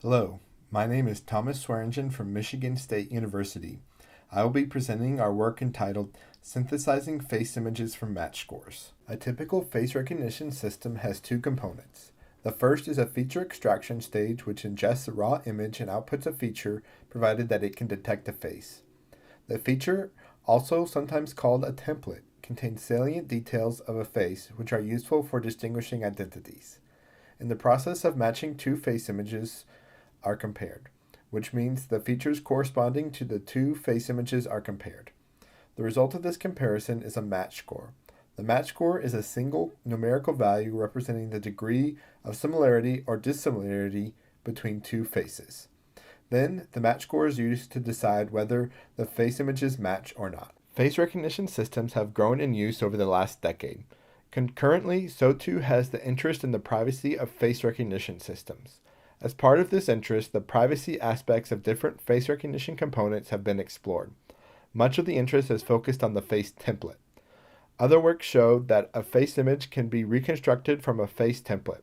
Hello, my name is Thomas Swearingen from Michigan State University. I will be presenting our work entitled Synthesizing Face Images from Match Scores. A typical face recognition system has two components. The first is a feature extraction stage which ingests a raw image and outputs a feature provided that it can detect a face. The feature, also sometimes called a template, contains salient details of a face which are useful for distinguishing identities. In the process of matching two face images, are compared, which means the features corresponding to the two face images are compared. The result of this comparison is a match score. The match score is a single numerical value representing the degree of similarity or dissimilarity between two faces. Then, the match score is used to decide whether the face images match or not. Face recognition systems have grown in use over the last decade. Concurrently, so too has the interest in the privacy of face recognition systems. As part of this interest, the privacy aspects of different face recognition components have been explored. Much of the interest is focused on the face template. Other work showed that a face image can be reconstructed from a face template.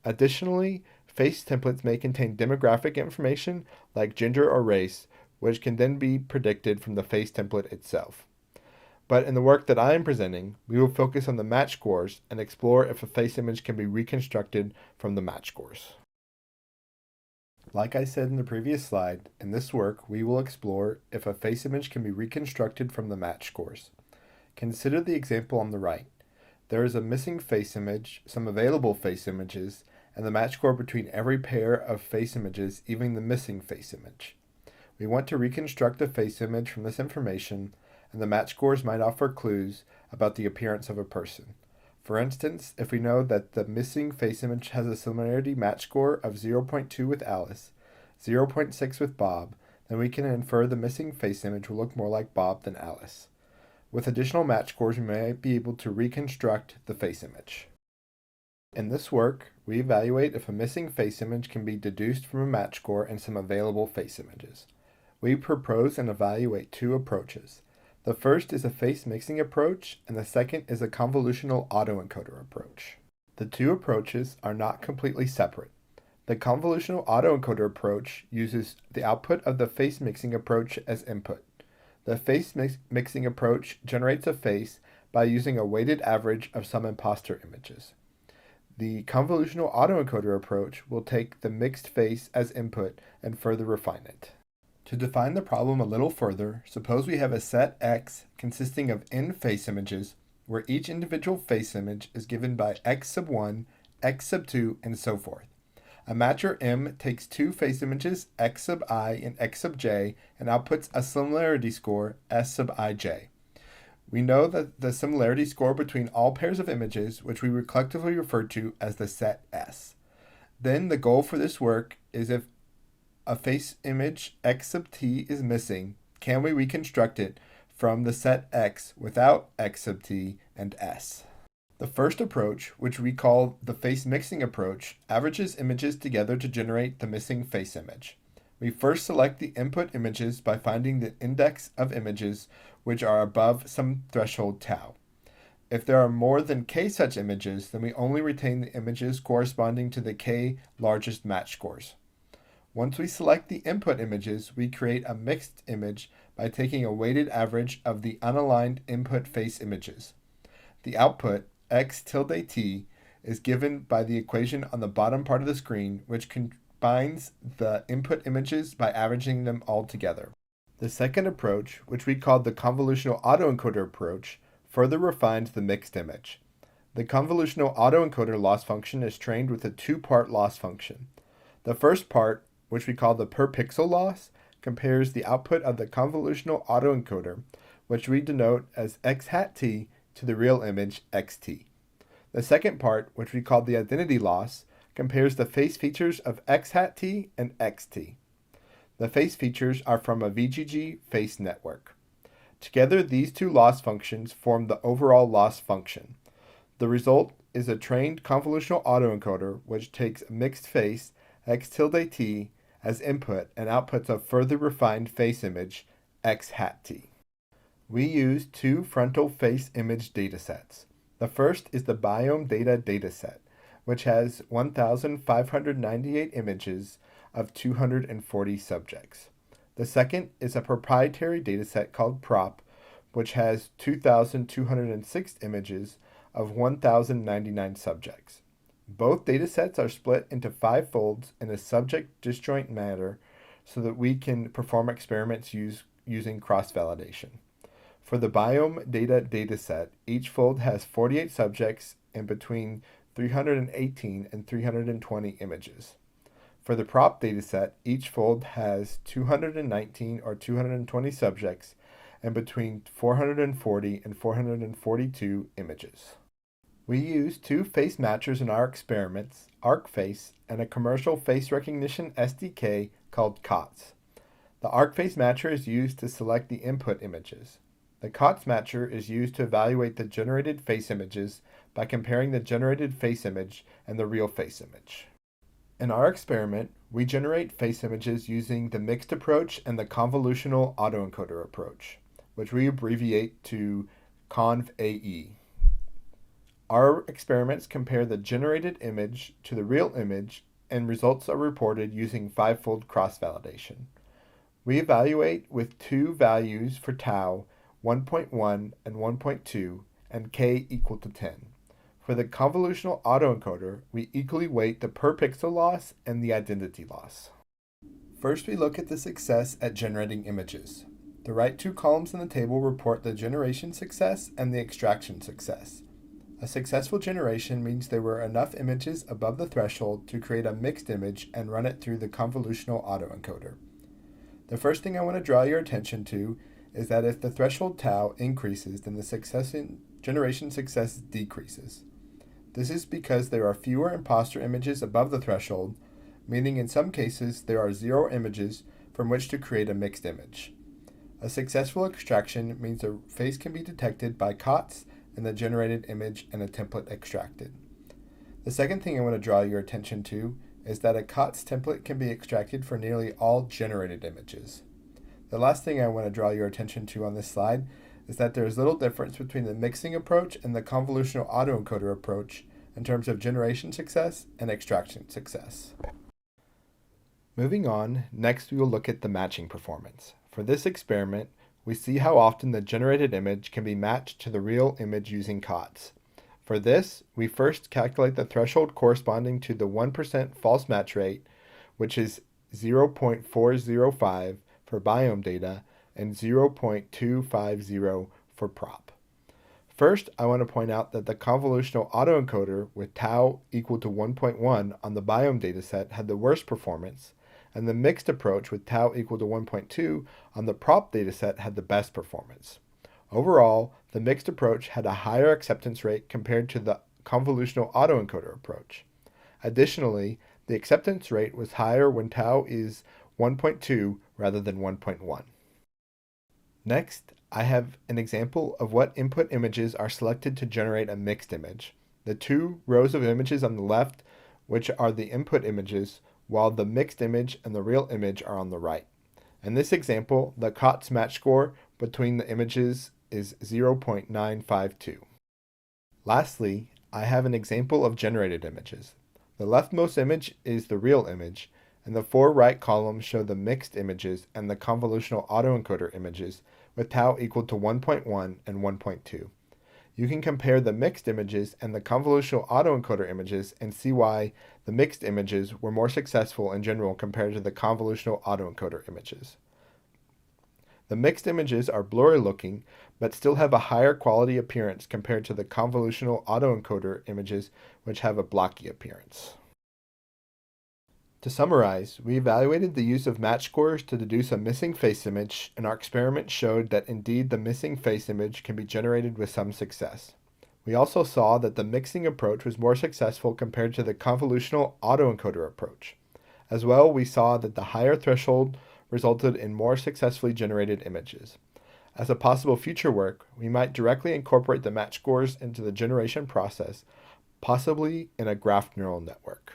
Additionally, face templates may contain demographic information like gender or race, which can then be predicted from the face template itself. But in the work that I am presenting, we will focus on the match scores and explore if a face image can be reconstructed from the match scores. Like I said in the previous slide, in this work we will explore if a face image can be reconstructed from the match scores. Consider the example on the right. There is a missing face image, some available face images, and the match score between every pair of face images, even the missing face image. We want to reconstruct the face image from this information, and the match scores might offer clues about the appearance of a person. For instance, if we know that the missing face image has a similarity match score of 0.2 with Alice, 0.6 with Bob, then we can infer the missing face image will look more like Bob than Alice. With additional match scores, we may be able to reconstruct the face image. In this work, we evaluate if a missing face image can be deduced from a match score and some available face images. We propose and evaluate two approaches. The first is a face mixing approach, and the second is a convolutional autoencoder approach. The two approaches are not completely separate. The convolutional autoencoder approach uses the output of the face mixing approach as input. The face mixing approach generates a face by using a weighted average of some imposter images. The convolutional autoencoder approach will take the mixed face as input and further refine it. To define the problem a little further, suppose we have a set X consisting of n face images, where each individual face image is given by x sub 1, x sub 2, and so forth. A matcher M takes two face images, x sub I and x sub j, and outputs a similarity score, s sub ij. We know that the similarity score between all pairs of images, which we collectively refer to as the set S. Then the goal for this work is if a face image x sub t is missing, can we reconstruct it from the set X without x sub t and S? The first approach, which we call the face mixing approach, averages images together to generate the missing face image. We first select the input images by finding the index of images which are above some threshold tau. If there are more than k such images, then we only retain the images corresponding to the k largest match scores. Once we select the input images, we create a mixed image by taking a weighted average of the unaligned input face images. The output, x tilde t, is given by the equation on the bottom part of the screen, which combines the input images by averaging them all together. The second approach, which we call the convolutional autoencoder approach, further refines the mixed image. The convolutional autoencoder loss function is trained with a two-part loss function. The first part, which we call the per pixel loss, compares the output of the convolutional autoencoder, which we denote as x hat t, to the real image xt. The second part, which we call the identity loss, compares the face features of x hat t and xt. The face features are from a VGG face network. Together, these two loss functions form the overall loss function. The result is a trained convolutional autoencoder, which takes a mixed face, x tilde t, as input and outputs a further refined face image, x hat t. We use two frontal face image datasets. The first is the Biome Data dataset, which has 1,598 images of 240 subjects. The second is a proprietary dataset called PROP, which has 2,206 images of 1,099 subjects. Both datasets are split into 5 folds in a subject disjoint manner so that we can perform experiments using cross-validation. For the biome data dataset, each fold has 48 subjects and between 318 and 320 images. For the prop dataset, each fold has 219 or 220 subjects and between 440 and 442 images. We use 2 face matchers in our experiments, ArcFace and a commercial face recognition SDK called COTS. The ArcFace matcher is used to select the input images. The COTS matcher is used to evaluate the generated face images by comparing the generated face image and the real face image. In our experiment, we generate face images using the mixed approach and the convolutional autoencoder approach, which we abbreviate to ConvAE. Our experiments compare the generated image to the real image, and results are reported using 5-fold cross-validation. We evaluate with 2 values for tau, 1.1 and 1.2, and k equal to 10. For the convolutional autoencoder, we equally weight the per pixel loss and the identity loss. First, we look at the success at generating images. The right 2 columns in the table report the generation success and the extraction success. A successful generation means there were enough images above the threshold to create a mixed image and run it through the convolutional autoencoder. The first thing I want to draw your attention to is that if the threshold tau increases, then the generation success decreases. This is because there are fewer imposter images above the threshold, meaning in some cases there are 0 images from which to create a mixed image. A successful extraction means a face can be detected by COTS and the generated image and a template extracted. The second thing I want to draw your attention to is that a COTS template can be extracted for nearly all generated images. The last thing I want to draw your attention to on this slide is that there is little difference between the mixing approach and the convolutional autoencoder approach in terms of generation success and extraction success. Moving on, next we will look at the matching performance. For this experiment, we see how often the generated image can be matched to the real image using COTS. For this, we first calculate the threshold corresponding to the 1% false match rate, which is 0.405 for biome data and 0.250 for prop. First, I want to point out that the convolutional autoencoder with tau equal to 1.1 on the biome dataset had the worst performance, and the mixed approach with tau equal to 1.2 on the prop dataset had the best performance. Overall, the mixed approach had a higher acceptance rate compared to the convolutional autoencoder approach. Additionally, the acceptance rate was higher when tau is 1.2 rather than 1.1. Next, I have an example of what input images are selected to generate a mixed image. The 2 rows of images on the left, which are the input images, while the mixed image and the real image are on the right. In this example, the COTS match score between the images is 0.952. Lastly, I have an example of generated images. The leftmost image is the real image, and the 4 right columns show the mixed images and the convolutional autoencoder images with tau equal to 1.1 and 1.2. You can compare the mixed images and the convolutional autoencoder images and see why the mixed images were more successful in general compared to the convolutional autoencoder images. The mixed images are blurry looking, but still have a higher quality appearance compared to the convolutional autoencoder images, which have a blocky appearance. To summarize, we evaluated the use of match scores to deduce a missing face image, and our experiment showed that indeed the missing face image can be generated with some success. We also saw that the mixing approach was more successful compared to the convolutional autoencoder approach. As well, we saw that the higher threshold resulted in more successfully generated images. As a possible future work, we might directly incorporate the match scores into the generation process, possibly in a graph neural network.